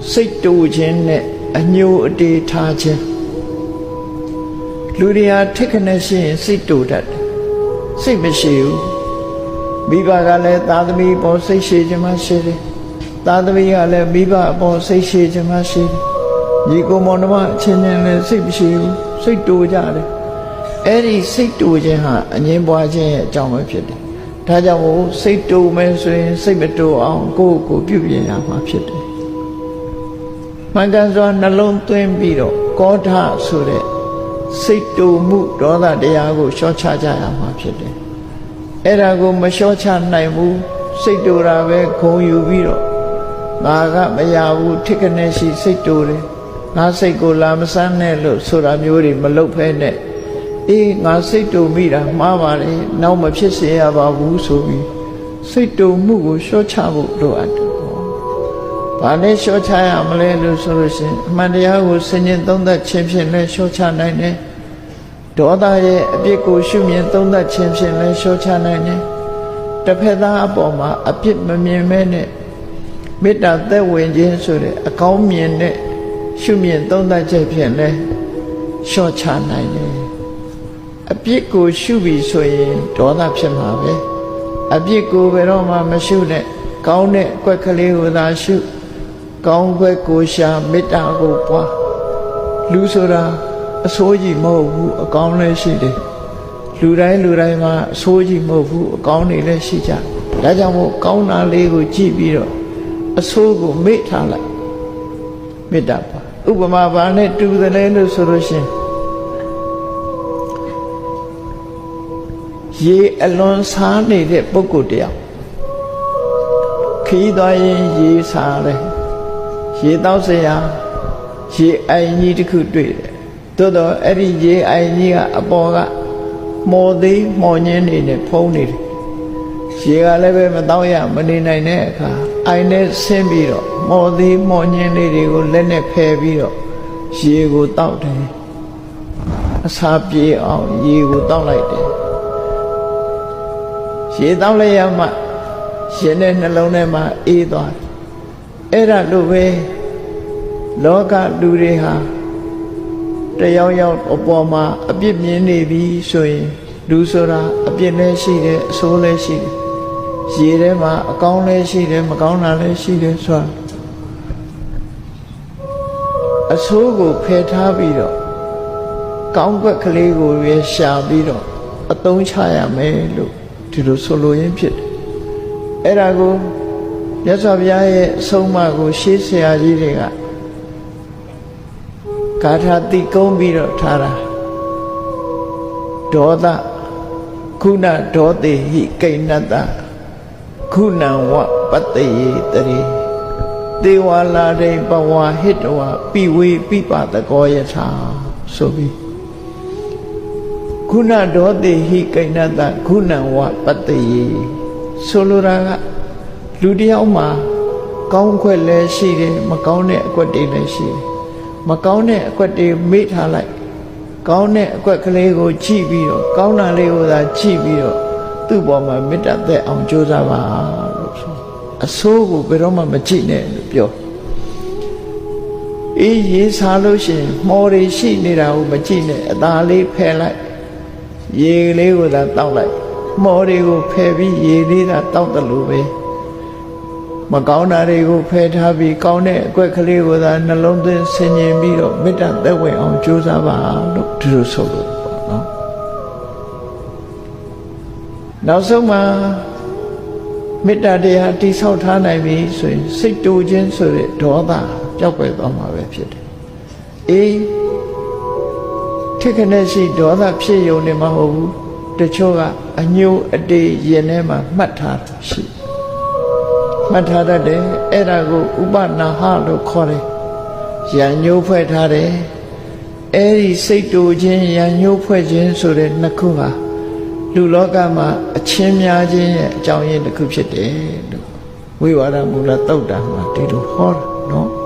စိတ်တူခြင်းနဲ့အညိုအတေးထားခြင်းလူတွေဟာထိခနဲ့ရှိရင်စိတ်တူတတ်တယ်စိတ်မရှိဘူးမိဘကလည်းသားသမီးပေါ်စိတ်ရှိခြင်းမရှိတယ်သားသမီးကလည်းမိဘအပေါ်စိတ်ရှိခြင်းမရှိတယ်ညီကိုမောင်နှမအချင်းချင်းလည်းစိတ်မရှိဘူးစိတ်တူကြတယ်အဲ့ဒီစိတ်တူခြင်းဟာအငြင်းပွားခြင်းရဲ့အကြောင်းပဲဖြစ်တယ်ဒါကြောင့်မို့စိတ်တူမယ်ဆိုရင်စိတ်မတူအောင်ကိုယ့်ကိုပြုပြင်ရမှာဖြစ်တယ်မှန်ကန်စွာနှလုံးသွင်းပြီးတော့ကောဋဆိုတဲ့စိတ်တူမှုဒေါသတရားကိုလျှော့ချကြရမှာဖြစ်တယ်အဲ့ဒါကိုမလျှော့ချနိုင်ဘူးစိတ်တူတာပဲခုံယူပြီးတော့ငါကမရဘူးထိခနဲ့ရှိစိတ်တူတယ်ငါစိတ်ကိုလာမစမ်းနဲ့လို့ဆိုတာမျိုးတွေမလုပ်ဖဲနဲ့အေးငါစိတ်တူမိတာမှားပါလေနောက်မဖြစ်စေရပါဘူးဆိုပြီးစိတ်တူမှုကိုလျှော့ချဖို့လိုအပ်တယ်။ဘာနဲ့လျှော့ချရမလဲလို့ဆိုလို့ရှိရင်အမှန်တရားကိုဆင်ញင်သုံးသပ်ခြင်းဖြင့်လည်းလျှော့ချနိုင်တယ်။ဒေါသရဲ့အပြစ်ကိုရှုမြင်သုံးသပ်ခြင်းဖြင့်လည်းလျှော့ချနိုင်တယ်။တစ်ဖက်သားအပေါ်မှာအပြစ်မမြင်မဲနဲ့မေတ္တာသက်ဝင်ခြင်းဆိုတဲ့အကောင်းမြင်တဲ့ရှုမြင်သုံးသပ်ချက်ဖြင့်လည်းလျှော့ချနိုင်တယ်။အပြစ်ကိုရှုပြီးဆိုရင်ဒေါသဖြစ်မှာပဲအပြစ်ကိုဘယ်တော့မှမရှုနဲ့ကောင်းတဲ့အကွက်ကလေးကိုသာရှုကောင်းကွက်ကိုရှာမေတ္တာကိုပွားလူဆိုတာအဆိုးကြီးမဟုတ်ဘူးအကောင်းလည်းရှိတယ်လူတိုင်းမှာအဆိုးကြီးမဟုတ်ဘူးအကောင်းတွေလည်းရှိကြဒါကြောင့်မို့ကောင်းတာလေးကိုကြည့်ပြီးတော့အဆိုးကိုမေ့ထားလိုက်မေတ္တာပါဥပမာဘာနဲ့တူတယ်လဲလို့ဆိုလို့ရှင်ရေအလွန်စားနေတဲ့ပုဂ္ဂိုလ်တယောက်ခီးသွားရင်ရေစားတယ်ရေတောက်စရာရေအိုင်ကြီးတစ်ခုတွေ့တယ်သို့တော့အဲ့ဒီရေအိုင်ကြီးကအပေါ်ကမော်သေးမော်ညင်းနေနဲ့ဖုံးနေတယ်ရေကလည်းပဲမတောက်ရမနေနိုင်တဲ့အခါအိုင်နဲ့ဆင်းပြီးတော့မော်သေးမော်ညင်းလေးတွေကိုလက်နဲ့ဖယ်ပြီးတော့ရေကိုတောက်တယ်အစာပြေအောင်ရေကိုတောက်လိုက်တယ်ရေတောက်လိုက်ရမှရှင်တဲ့နှလုံးထဲမှာအေးသွားတယ်အဲ့ဒါလို့ပဲလောကလူတွေဟာတယောက်ယောက်အပေါ်မှာအပြစ်မြင်နေပြီဆိုရင်လူဆိုတာအပြစ်လည်းရှိတယ်အဆိုးလည်းရှိတယ်ရေထဲမှာအကောင်းလည်းရှိတယ်မကောင်းတာလည်းရှိတယ်ဆိုတာအဆိုးကိုဖယ်ထားပြီးတော့ကောင်းကွက်ကလေးကိုရရှာပြီးတော့အသုံးချရမယ်လို့ဒီလိုဆိုလိုရင်းဖြစ်တယ်အဲ့ဒါကိုမြတ်စွာဘုရားရဲ့အဆုံးအမကိုရှေးဆရာကြီးတွေကဂါထာတိကုံးပြီးတော့ထားတာဒေါသခုနဒေါသေဟိကိဏတခုနံဝပတ္တေတရိသေဝလာဒိပဝါဟိတဝပိဝေပိပတကောယထာဆိုပြီးခုနဒေါသေဟိကိဏတခုနံဝပတ္တေဆိုလိုတာကလူတယောက်မှာကောင်းခွက်လည်းရှိတယ်မကောင်းတဲ့အကွက်တွေလည်းရှိတယ်မကောင်းတဲ့အကွက်တွေမေ့ထားလိုက်ကောင်းတဲ့အကွက်ကလေးကိုကြည့်ပြီးတော့ကောင်းတာလေးကိုသာကြည့်ပြီးတော့သူ့ပေါ်မှာမေတ္တာသက်အောင်ကြိုးစားပါလို့ဆိုအဆိုးကိုဘယ်တော့မှမကြည့်နဲ့လို့ပြောအေးရေးစားလို့ရှိရင်မော်တွေရှိနေတာကိုမကြည့်နဲ့အသာလေးဖယ်လိုက်ရေလေးကိုသာတောက်လိုက်မော်တွေကိုဖယ်ပြီးရေလေးသာတောက်တယ်လို့ပဲမကောင်းတာတွေကိုဖယ်ထားပြီးကောင်းတဲ့အကွက်ကလေးကိုသာနှလုံးသွင်းဆင်ញင်ပြီးတော့မေတ္တာသက်ဝင်အောင်ကြိုးစားပါလို့ဒီလိုဆိုလို့ပေါ့နော်နောက်ဆုံးမှာမေတ္တာတရားတိဆောက်ထားနိုင်ပြီဆိုရင်စိတ်တူခြင်းဆိုတဲ့ဒေါသပျောက်ကွယ်သွားမှာပဲဖြစ်တယ်အေးထိခနဲ့ရှိဒေါသဖြစ်ယုံနေမှာမဟုတ်ဘူးတချို့ကအညိုအတေးရင်ထဲမှာမှတ်ထားတာရှိမှတ်ထားတတ်တယ်အဲ့ဒါကိုဥပနာဟလို့ခေါ်တယ်ရံညိုးဖွဲ့ထားတယ်အဲ့ဒီစိတ်တူခြင်းရံညိုးဖွဲ့ခြင်းဆိုတဲ့နှစ်ခုဟာလူလောကမှာအချင်းများခြင်းရဲ့အကြောင်းရင်းတစ်ခုဖြစ်တယ်လို့ဝိဝါဒမူလသုတ်တံမှာဒီလိုဟောတာနော်